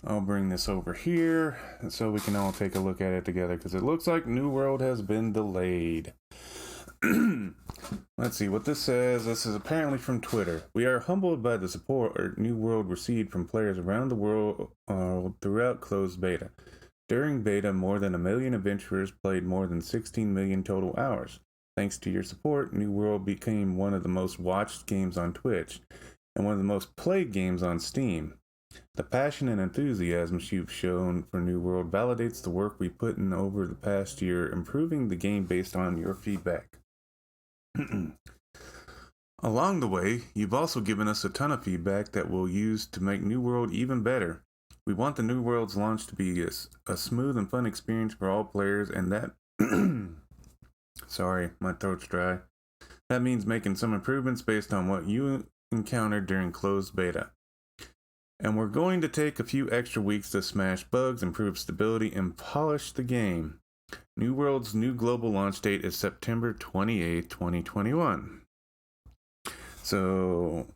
I'll bring this over here so we can all take a look at it together because it looks like New World has been delayed. Let's see what this says. This is apparently from Twitter. We are humbled by the support New World received from players around the world throughout closed beta. During beta, more than 1 million adventurers played more than 16 million total hours. Thanks to your support, New World became one of the most watched games on Twitch and one of the most played games on Steam. The passion and enthusiasm you've shown for New World validates the work we put in over the past year, improving the game based on your feedback. Along the way, you've also given us a ton of feedback that we'll use to make New World even better. We want the New World's launch to be a smooth and fun experience for all players, and that... Sorry, my throat's dry. That means making some improvements based on what you encountered during closed beta. And we're going to take a few extra weeks to smash bugs, improve stability, and polish the game. New World's new global launch date is September 28th, 2021. So,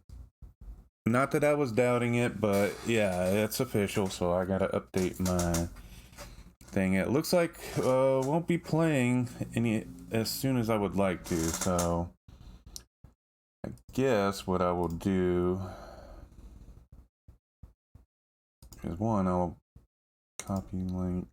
not that I was doubting it, but yeah, it's official, so I gotta update my thing. It looks like won't be playing any as soon as I would like to, so I guess what I will do is one, I'll copy link.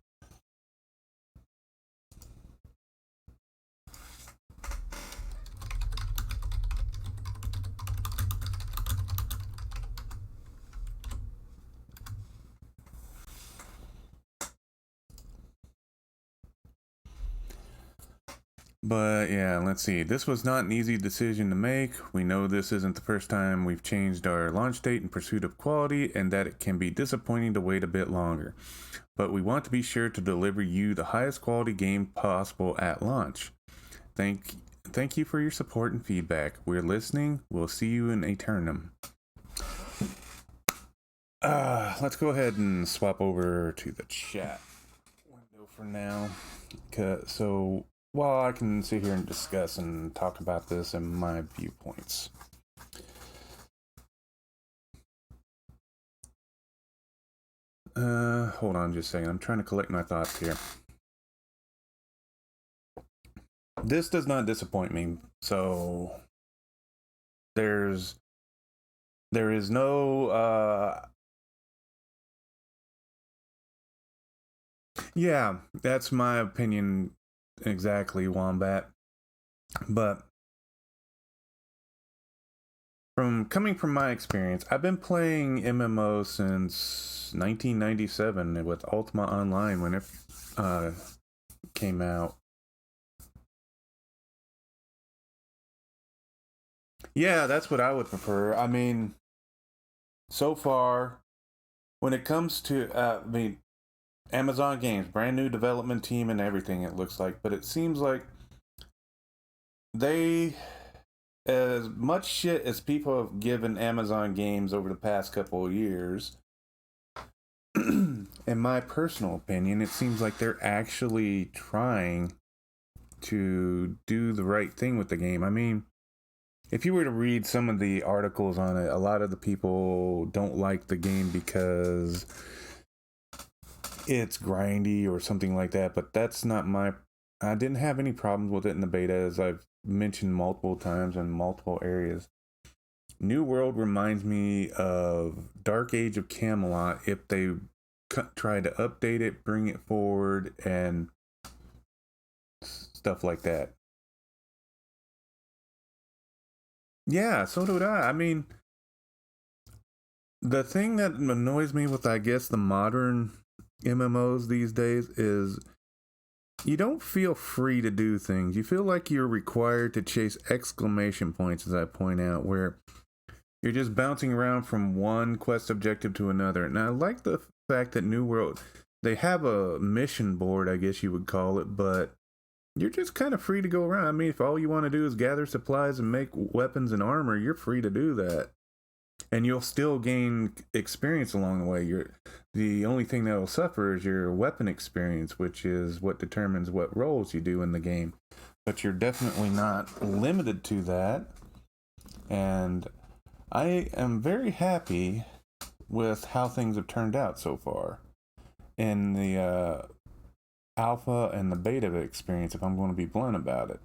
But yeah, let's see. This was not an easy decision to make. We know this isn't the first time we've changed our launch date in pursuit of quality, and that it can be disappointing to wait a bit longer. But we want to be sure to deliver you the highest quality game possible at launch. Thank you for your support and feedback. We're listening. We'll see you in Aeternum. Let's go ahead and swap over to the chat window for now. So while I can sit here and discuss and talk about this and my viewpoints. Hold on just a second. I'm trying to collect my thoughts here. This does not disappoint me. So there is no yeah, that's my opinion exactly, Wombat. But coming from my experience, I've been playing MMO since 1997 with Ultima Online when it came out. Yeah, that's what I would prefer. I mean, so far, when it comes to, Amazon Games, brand new development team and everything, it looks like, but it seems like they, as much shit as people have given Amazon Games over the past couple of years, in my personal opinion, it seems like they're actually trying to do the right thing with the game. I mean, if you were to read some of the articles on it, a lot of the people don't like the game because it's grindy or something like that, but that's not I didn't have any problems with it in the beta, as I've mentioned multiple times in multiple areas. New World reminds me of Dark Age of Camelot if they try to update it, bring it forward, and stuff like that. Yeah, so do I. I mean, the thing that annoys me with, I guess, the modern MMOs these days is you don't feel free to do things. You feel like you're required to chase exclamation points, as I point out, where you're just bouncing around from one quest objective to another. And I like the fact that New World, they have a mission board, I guess you would call it, but you're just kind of free to go around. I mean, if all you want to do is gather supplies and make weapons and armor, you're free to do that. And you'll still gain experience along the way. The only thing that will suffer is your weapon experience, which is what determines what roles you do in the game. But you're definitely not limited to that. And I am very happy with how things have turned out so far in the alpha and the beta experience, if I'm going to be blunt about it.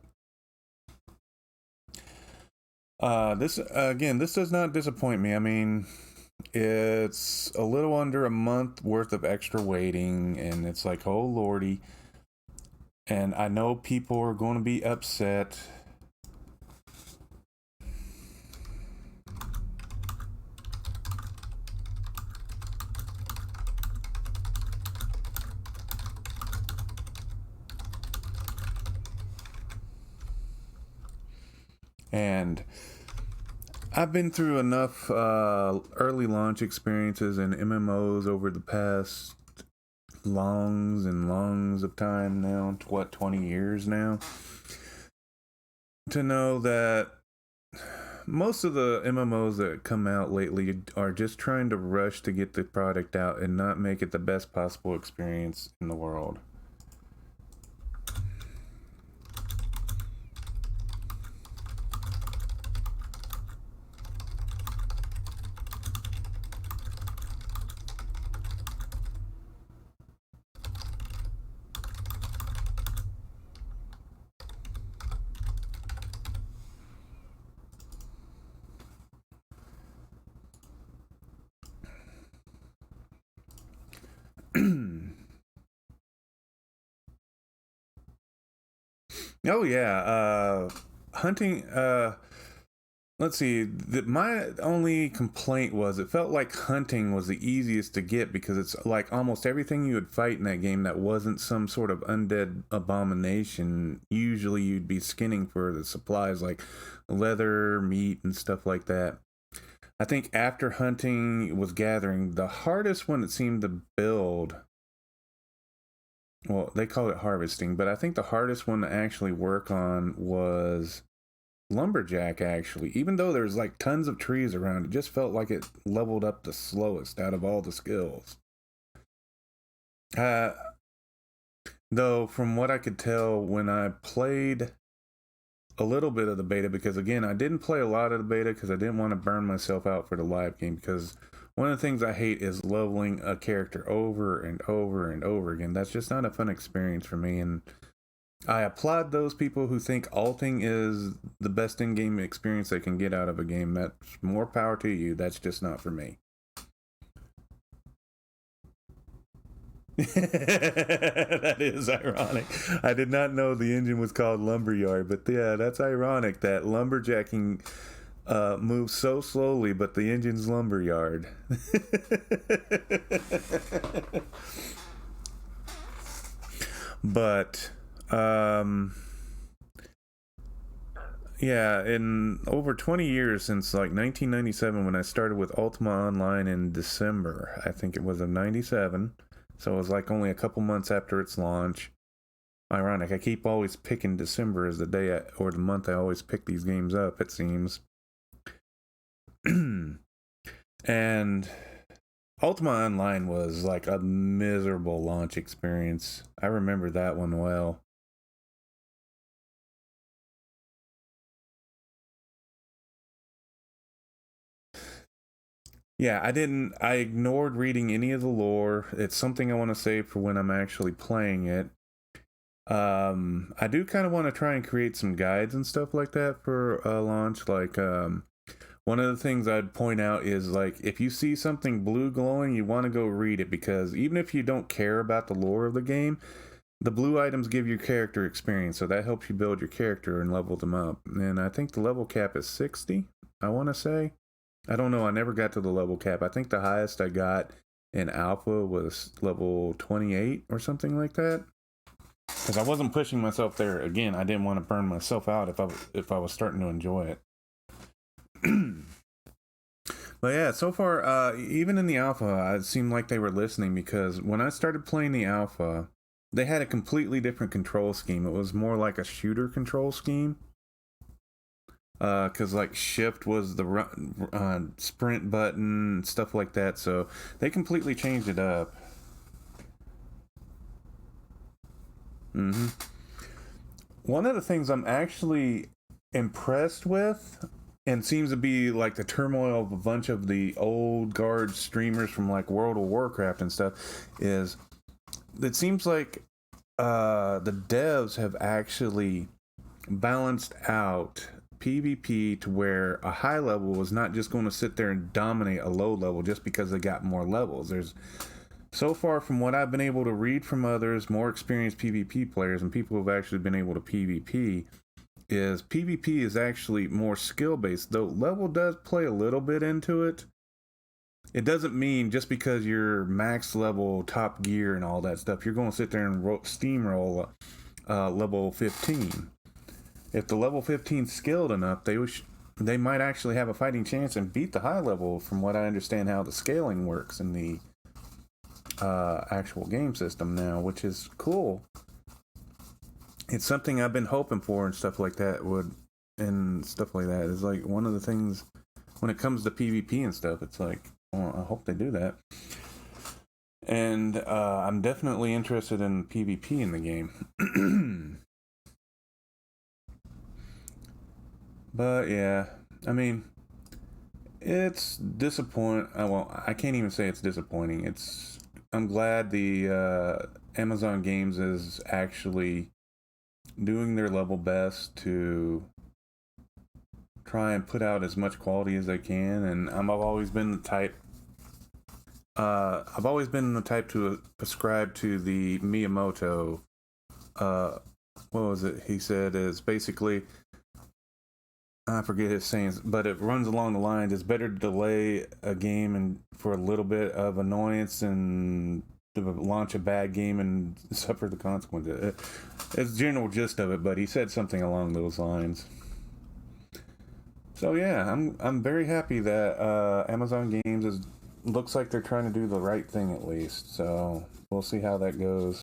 This does not disappoint me. I mean, it's a little under a month worth of extra waiting, and it's like, oh lordy. And I know people are going to be upset. And I've been through enough early launch experiences and MMOs over the past longs and longs of time now, 20 years now, to know that most of the MMOs that come out lately are just trying to rush to get the product out and not make it the best possible experience in the world. Oh yeah, hunting. Let's see. My only complaint was it felt like hunting was the easiest to get because it's like almost everything you would fight in that game that wasn't some sort of undead abomination. Usually you'd be skinning for the supplies like leather, meat, and stuff like that. I think after hunting was gathering, the hardest one it seemed to build. Well, they call it harvesting, but I think the hardest one to actually work on was lumberjack. Actually, even though there's like tons of trees around, it just felt like it leveled up the slowest out of all the skills. Uh, though, from what I could tell when I played a little bit of the beta, because again, I didn't play a lot of the beta because I didn't want to burn myself out for the live game, because one of the things I hate is leveling a character over and over and over again. That's just not a fun experience for me, and I applaud those people who think alting is the best in-game experience they can get out of a game. That's more power to you. That's just not for me. That is ironic. I did not know the engine was called Lumberyard, but yeah, that's ironic that lumberjacking moves so slowly, but the engine's Lumberyard. But yeah, in over 20 years since like 1997 when I started with Ultima Online in December, I think it was of 97. So it was like only a couple months after its launch. Ironic, I keep always picking December as the day or the month I always pick these games up, it seems. And Ultima Online was like a miserable launch experience. I remember that one well. Yeah, I ignored reading any of the lore. It's something I want to save for when I'm actually playing it. I do kind of want to try and create some guides and stuff like that for a launch. Like, one of the things I'd point out is like if you see something blue glowing, you want to go read it, because even if you don't care about the lore of the game, the blue items give your character experience, so that helps you build your character and level them up. And I think the level cap is 60, I want to say. I don't know, I never got to the level cap. I think the highest I got in alpha was level 28 or something like that. Because I wasn't pushing myself there. Again, I didn't want to burn myself out if I was starting to enjoy it. But yeah, so far, even in the alpha, it seemed like they were listening, because when I started playing the alpha, they had a completely different control scheme. It was more like a shooter control scheme. Because like shift was the sprint button, stuff like that. So they completely changed it up. One of the things I'm actually impressed with and seems to be like the turmoil of a bunch of the old guard streamers from like World of Warcraft and stuff, is it seems like the devs have actually balanced out PvP to where a high level is not just going to sit there and dominate a low level just because they got more levels. There's, so far from what I've been able to read from others, more experienced PvP players and people who've actually been able to PvP, is PvP is actually more skill based, though level does play a little bit into it. It doesn't mean just because you're max level, top gear, and all that stuff, you're going to sit there and steamroll level 15. If the level 15 skilled enough, they might actually have a fighting chance and beat the high level, from what I understand how the scaling works in the actual game system now, which is cool. It's something I've been hoping for and stuff like that is like one of the things when it comes to PvP and stuff. It's like, well, I hope they do that. And I'm definitely interested in PvP in the game. But yeah, I mean, it's disappointing. Well, I can't even say it's disappointing. I'm glad the Amazon Games is actually doing their level best to try and put out as much quality as they can. And I've always been the type. I've always been the type to ascribe to the Miyamoto. What was it? He said is basically, I forget his sayings, but it runs along the lines: it's better to delay a game and for a little bit of annoyance and to launch a bad game and suffer the consequences. It's the general gist of it, but he said something along those lines. So yeah, I'm very happy that Amazon Games looks like they're trying to do the right thing at least. So we'll see how that goes.